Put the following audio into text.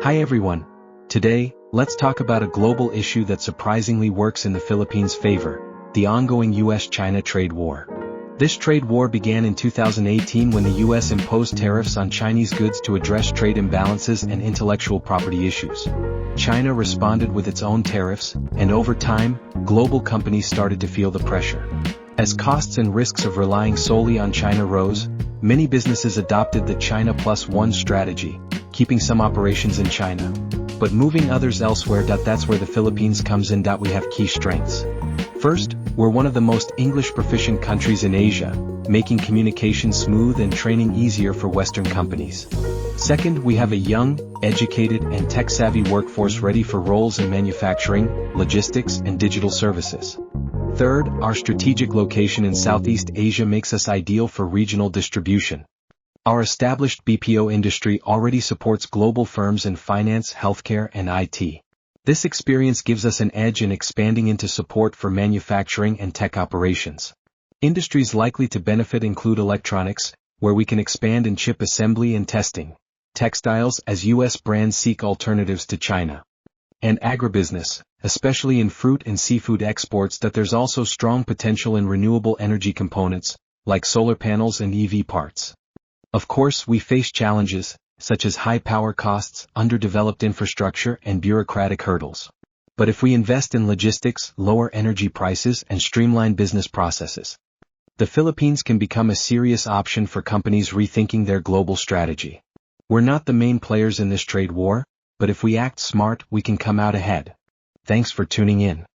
Hi everyone. Today, let's talk about a global issue that surprisingly works in the Philippines' favor, the ongoing US-China trade war. This trade war began in 2018 when the US imposed tariffs on Chinese goods to address trade imbalances and intellectual property issues. China responded with its own tariffs, and over time, global companies started to feel the pressure. As costs and risks of relying solely on China rose, many businesses adopted the China Plus One strategy, keeping some operations in China, but moving others elsewhere. That's where the Philippines comes in. We have key strengths. First, we're one of the most English-proficient countries in Asia, making communication smooth and training easier for Western companies. Second, we have a young, educated and tech-savvy workforce ready for roles in manufacturing, logistics and digital services. Third, our strategic location in Southeast Asia makes us ideal for regional distribution. Our established BPO industry already supports global firms in finance, healthcare and IT. This experience gives us an edge in expanding into support for manufacturing and tech operations. Industries likely to benefit include electronics, where we can expand in chip assembly and testing, textiles as US brands seek alternatives to China, and agribusiness, especially in fruit and seafood exports. There's also strong potential in renewable energy components, like solar panels and EV parts. Of course, we face challenges, such as high power costs, underdeveloped infrastructure and bureaucratic hurdles. But if we invest in logistics, lower energy prices and streamline business processes, the Philippines can become a serious option for companies rethinking their global strategy. We're not the main players in this trade war, but if we act smart, we can come out ahead. Thanks for tuning in.